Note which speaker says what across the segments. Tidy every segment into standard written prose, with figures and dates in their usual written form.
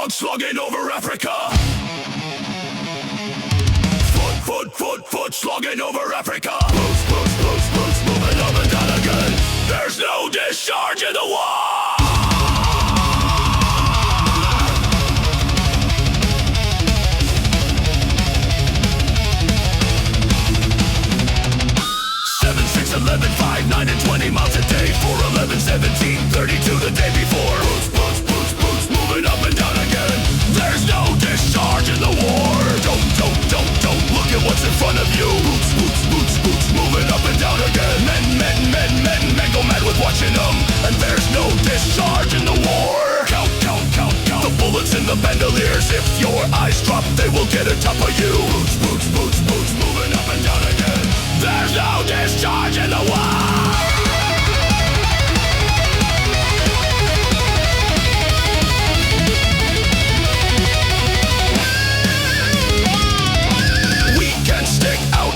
Speaker 1: Slugging over Africa. Foot, slugging over Africa. Boots, moving up and down again. There's no discharge in the war. 7, 6, 11, 5, 9, and 20 miles a day. 4, 11, 17, 32 the day before. Boots, moving up and down again. There's no discharge in the war. Don't look at what's in front of you. Boots, moving up and down again. Men go mad with watching them. And there's no discharge in the war. Count. The bullets in the bandoliers. If your eyes drop, they will get atop of you. Boots, moving up and down again. There's no discharge in the war.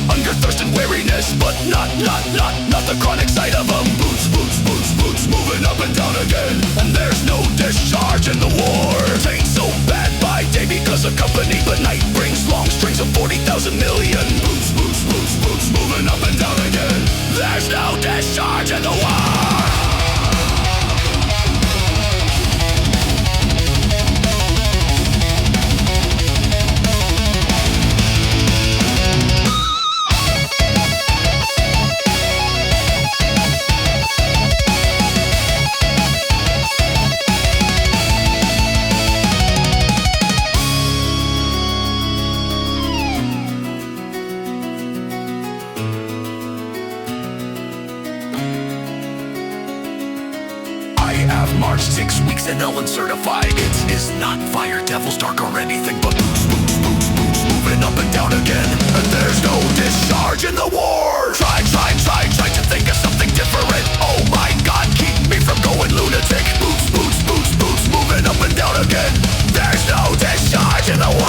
Speaker 1: Under thirst and weariness, but not the chronic sight of them. Boots, moving up and down again. And there's no discharge in the war. Ain't so bad by day because of company, but night brings long strings of 40,000 million. Boots, moving up and down again. There's no discharge in the war. March 6 weeks and Ellen certified. It is not fire, devil's dark or anything but boots, moving up and down again. And there's no discharge in the war. Try to think of something different. Oh my God, keep me from going lunatic. Boots, moving up and down again. There's no discharge in the war.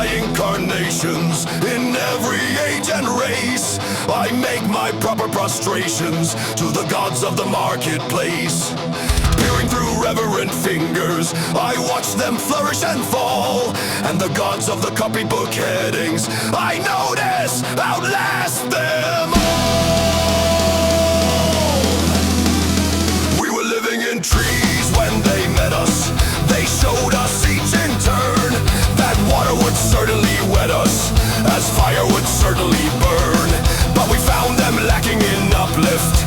Speaker 1: Incarnations in every age and race, I make my proper prostrations to the gods of the marketplace. Peering through reverent fingers, I watch them flourish and fall, and the gods of the copybook headings I notice outlast them all. We were living in trees when they met us. They showed us each in turn that water would certainly wet us, as fire would certainly burn. But we found them lacking in uplift,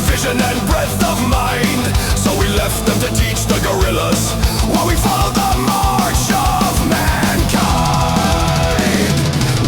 Speaker 1: vision and breadth of mind. So we left them to teach the gorillas, while we followed the march of mankind.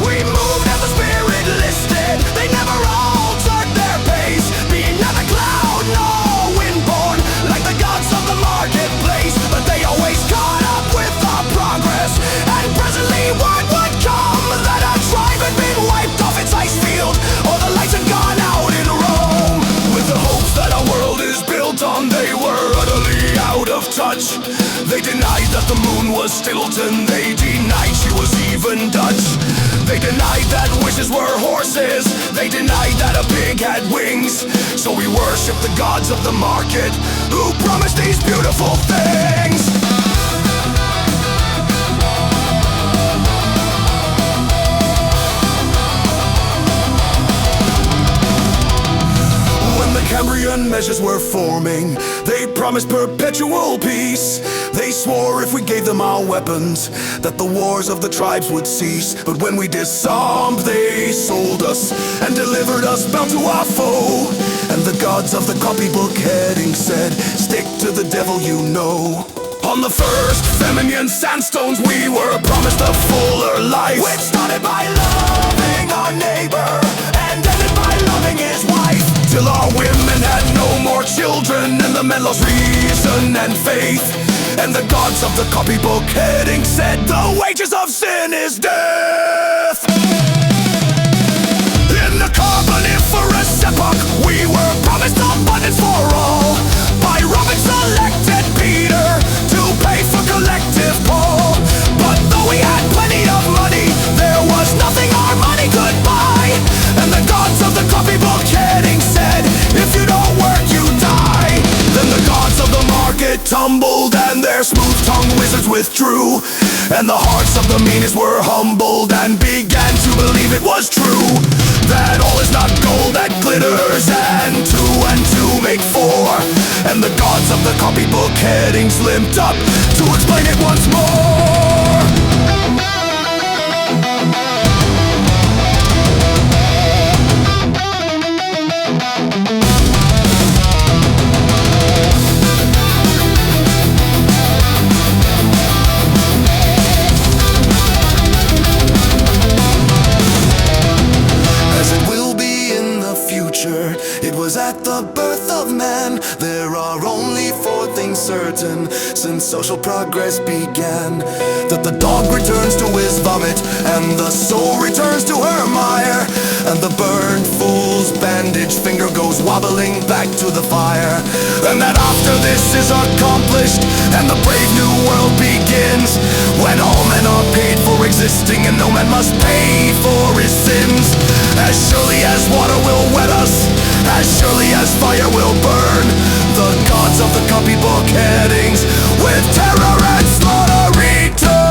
Speaker 1: We moved as the spirit listed. They never altered their pace, being neither cloud nor windborne, like the gods of the marketplace. But they always caught up with the progress, and presently word would come that a tribe had been wiped off its ice field, or the lights had gone out in Rome. With the hopes that our world is built on, they were utterly out of touch. They denied that the moon was Stilton. They denied she was even Dutch. They denied that wishes were horses. They denied that a pig had wings. So we worship the gods of the market, who promised these beautiful things. Cambrian measures were forming. They promised perpetual peace. They swore if we gave them our weapons that the wars of the tribes would cease. But when we disarmed, they sold us and delivered us bound to our foe. And the gods of the copybook heading said, stick to the devil you know. On the first feminine sandstones we were promised a fuller life, which started by loving our neighbor and ended by loving his wife, till our women had no more children and the men lost reason and faith. And the gods of the copybook heading said, the wages of sin is death. In the Carboniferous epoch we were promised abundance for all by Robin selected Peter to pay for collective Paul. But though we had plenty of money, there was nothing our money could buy. And the gods of the copybook heading said, if you don't work you die. Then the gods of the market tumbled and their smooth-tongued wizards withdrew. And the hearts of the meanest were humbled and began to believe it was true, that all is not gold that glitters, and two make four. And the gods of the copybook headings limped up to explain it once more. It was at the birth of man. There are only four things certain since social progress began: that the dog returns to his vomit, and the soul returns to her mire, and the burned fool's bandaged finger goes wobbling back to the fire. And that after this is accomplished and the brave new world begins, when all men are paid for existing and no man must pay for his sins. As surely as water will wet us, as surely as fire will burn, the gods of the copybook headings with terror and slaughter return.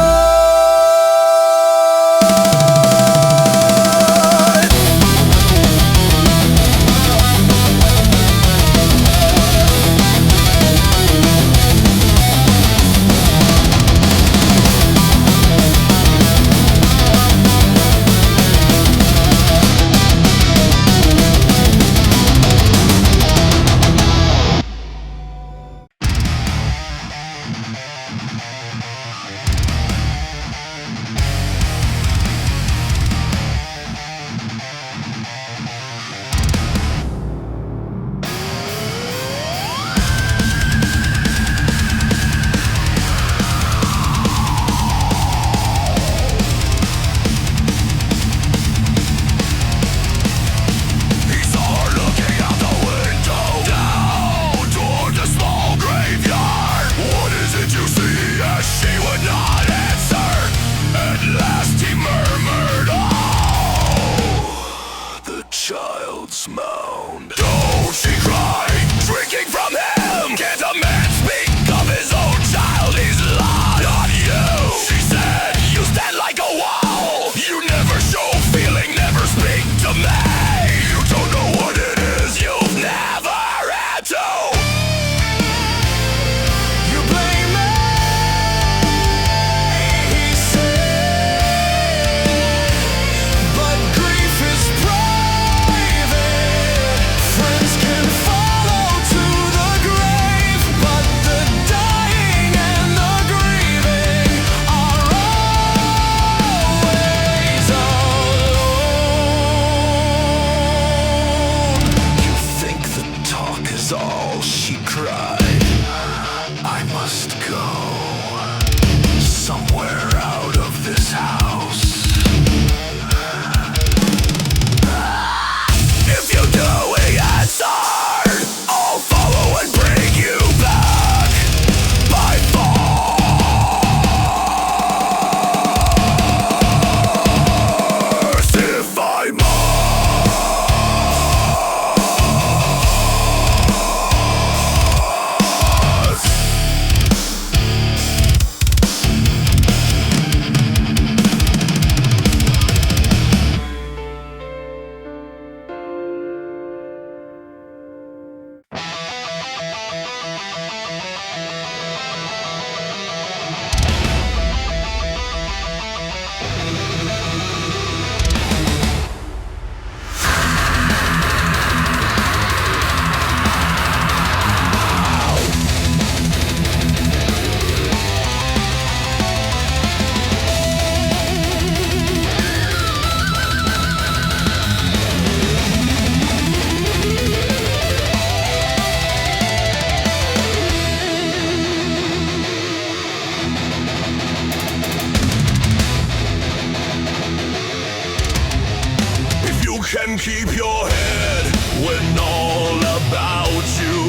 Speaker 1: can keep your head when all about you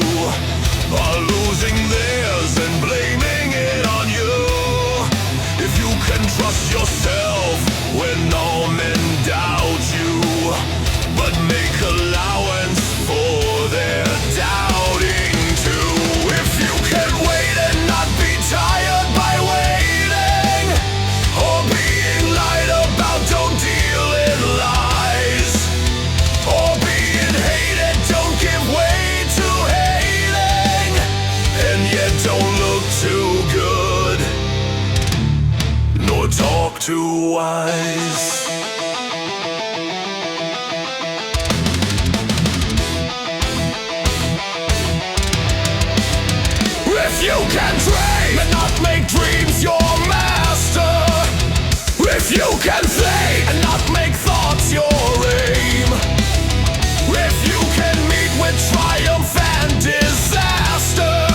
Speaker 1: are losing theirs and blaming it on you. If you can trust yourself when all men doubt you, but make allowance for their doubting too. If you can wait and not be tired by waiting, or being lied about, don't deal in lies, or being hated, don't give way to hating, and yet don't look too good, nor talk too wise. If you can dream and not make dreams your master, if you can think and not make thoughts your aim, if you can meet with triumph and disaster,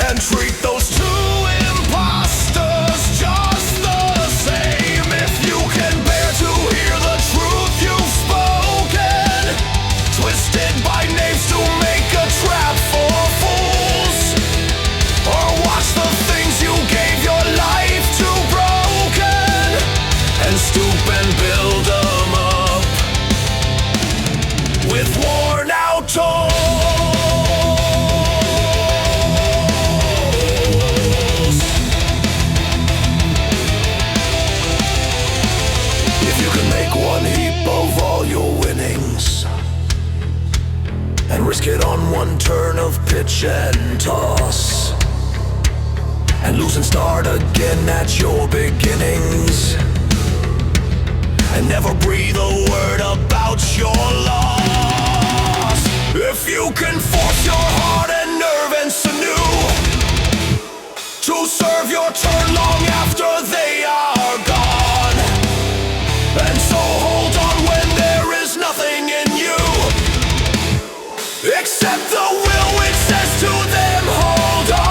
Speaker 1: and treat those two imposters just the same, if you can bear to hear the truth you've spoken, twisted by knaves to make a trap for fools, or watch the things you gave your life to broken, and stoop and build them up with worn out tools. If you can make one heap of all your winnings and risk it on one turn of pitch and toss, and lose and start again at your beginnings, and never breathe a word about your loss. If you can force your heart and nerve and sinew to serve your turn long after they are gone, and so hold on when there is nothing in you except the will which says to them, hold on.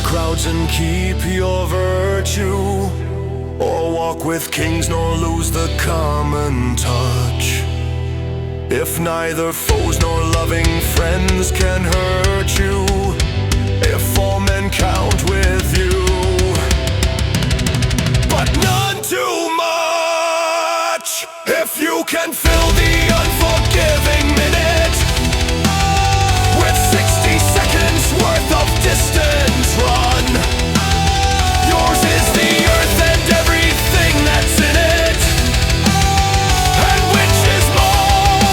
Speaker 1: Crowds and keep your virtue, or walk with kings nor lose the common touch. If neither foes nor loving friends can hurt you, if all men count with you, but none too much. If you can fill the unforgiving minute with 60 seconds worth of distance run, yours is the earth and everything that's in it, and which is more,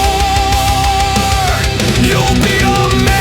Speaker 1: you'll be a man.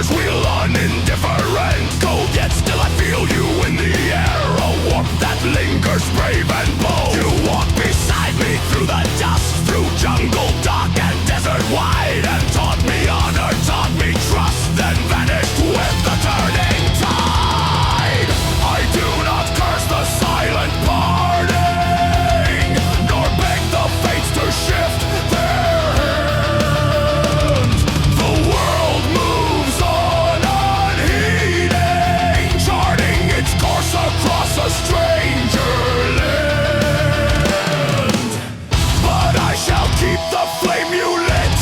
Speaker 1: cars wheel on indifferent. Cold yet still I feel you in the air. A warmth that lingers brave and bold. You walk beside me through the dust, through jungle dark and desert wide, and taught me honor, taught me trust, then vanished with the turning tide. I do not curse the silent parting, nor beg the fates to shift their hands. The world moves on unheeding, charting its course across a stranger land. But I shall keep the flame you lit.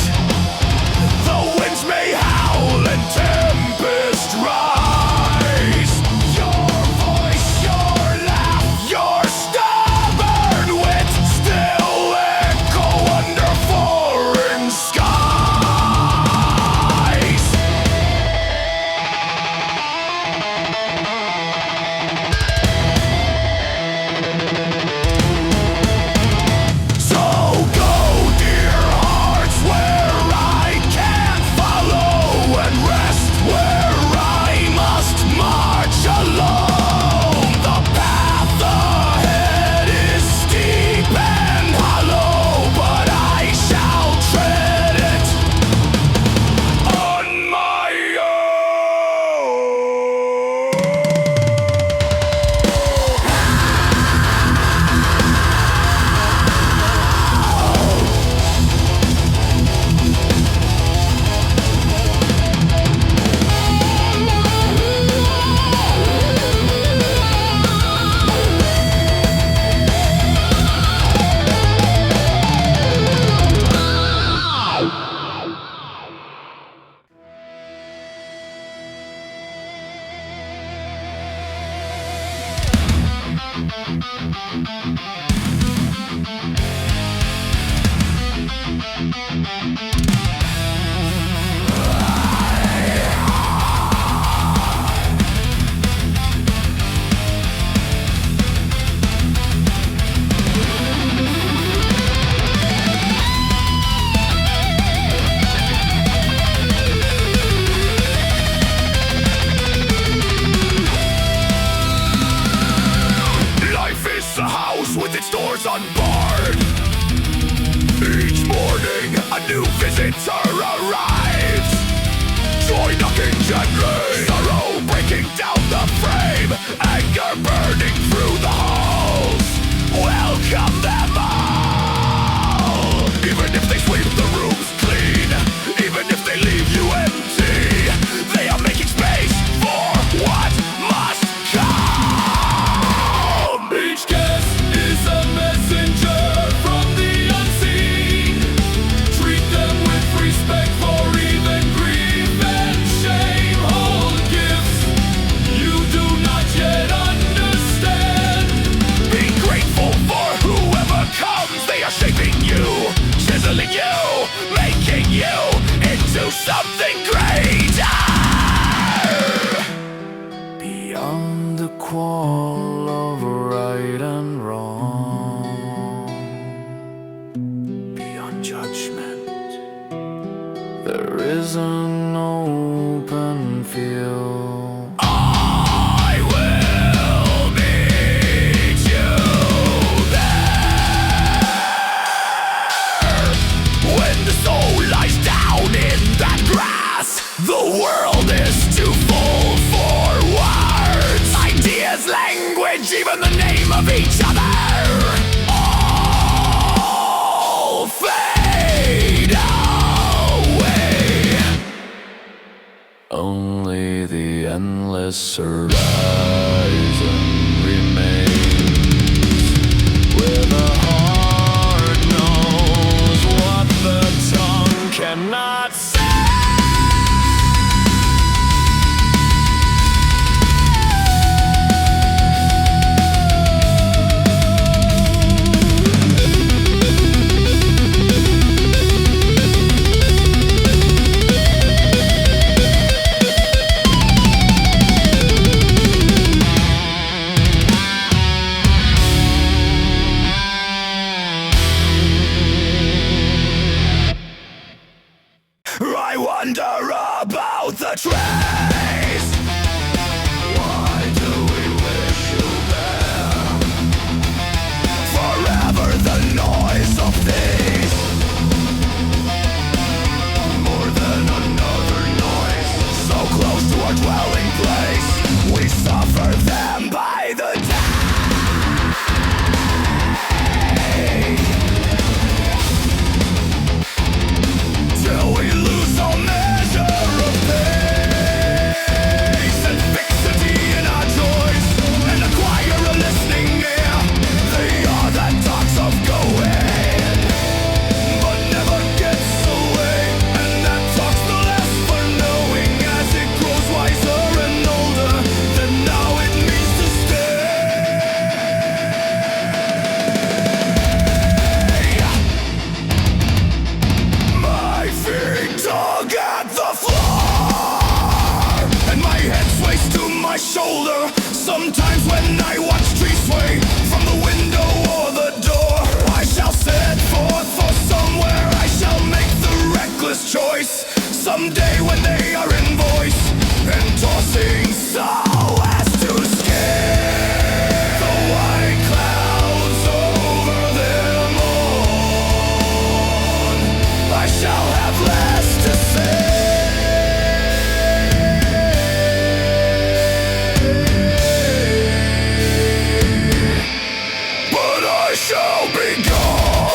Speaker 1: The winds may howl and tempest rise. Your voice, your laugh, your stubborn wit still echo under foreign skies. So go, dear hearts, where I can't follow, and rest where I must march alone. The path ahead is steep and hollow, but I shall tread it on my Life is a house with its doors unbarred. Each morning a new visitor arrives. Joy knocking gently, sorrow breaking down the frame, anger burning through the halls. Welcome them all. Even if they sweep the rooms clean, even if they leave you empty, they are making space for what must come. Each guest is a messenger from the unseen. Treat them with respect, for even grief and shame hold gifts you do not yet understand. Be grateful for whoever comes. They are shaping you, chiseling you, making you into something greater. Beyond the quarrel of right and wrong, beyond judgment, there is an open field. I will meet you there. When the soul lies down in that grass, the world is too full for words. Ideas, language, even the name of each other, all fade away. Only the endless horizon remains, where the heart knows what the tongue cannot say. face. Why do we wish you there? Forever the noise of these, more than another noise, so close to our dwelling place. We suffer them by the day, till we lose all measure of pace and fixity in our joys, and acquire a listening ear. They are that talks of going, but never gets away, and that talks the less for knowing, as it grows wiser and older, that now it means to stay. My feet dug at the floor, and my head sways to my shoulder. Sometimes when I watch trees sway from the window or the door, I shall set forth for somewhere. I shall make the reckless choice someday when they are in voice and tossing so as to scare the white clouds over them all. I shall have less to say, but I shall be gone.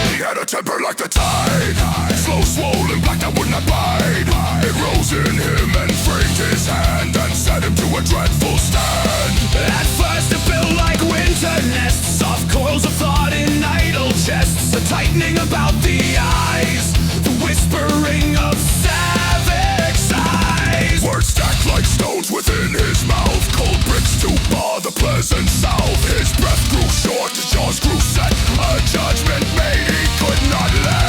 Speaker 1: He had a temper like the tide, slow, swollen, black that would not bide. It rose in him and framed his hand and set him to a dreadful stand. At first it felt like winter nests, soft coils of thought in idle chests, the tightening about the eyes, the whispering of savage sighs. Words stacked like stones within his mouth, cold bricks to bar the pleasant south. His breath grew short, his jaws grew set, a judgment made he could not let.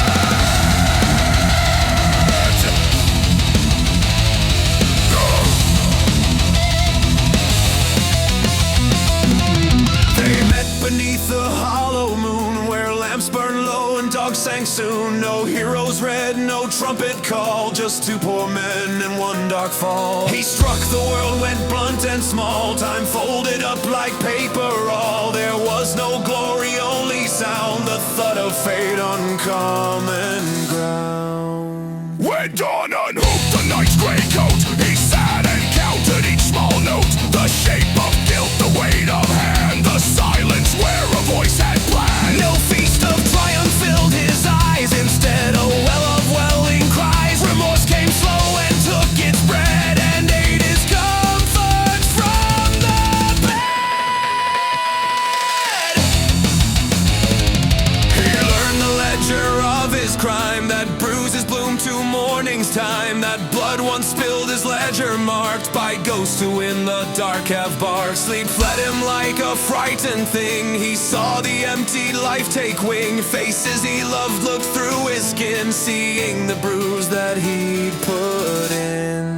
Speaker 1: They met beneath the hollow moon, where lamps burned low and dogs sang soon. No heroes read, no trumpet call, just two poor men and one dark fall. He struck, the world went blunt and small, time folded up like paper all. There was no glory, only sound, the thud of fate on common ground. When dawn unhooped the night's grey coat, he sat and counted each small note, the shape of guilt, the weight of hand, the silence where a voice had planned. No feast of triumph filled his eyes, instead a well of welling cries. Remorse came slow and took its bread and ate his comfort from the bed. He learned the ledger of his crime, that bruises bloom to morning's time, that blood once spilled his ledger marked by ghosts who in the dark have barked. Sleep fled him like a frightened thing, he saw the empty life take wing. Faces he loved looked through his skin, seeing the bruise that he'd put in.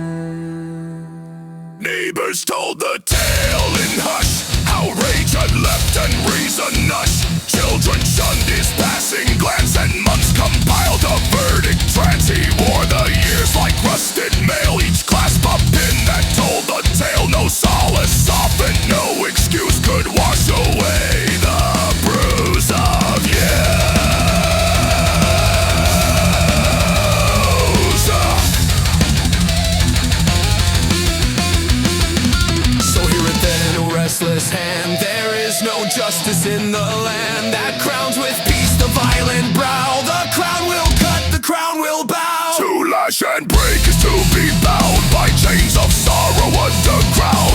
Speaker 1: Neighbors told the tale in hush, how rage had left and reason hushed. Children shunned his passing glance, and months compiled a verdict trance. He wore the years like rusted mail, each clasp a pin that told the tale. No solace softened, no excuse could wash away the bruise of years. So here it then, a restless hand, there is no justice in the land that crowns with peace the violent brow. The crown will cut, the crown will bow. To lash and break is to be bound by chains of sorrow underground.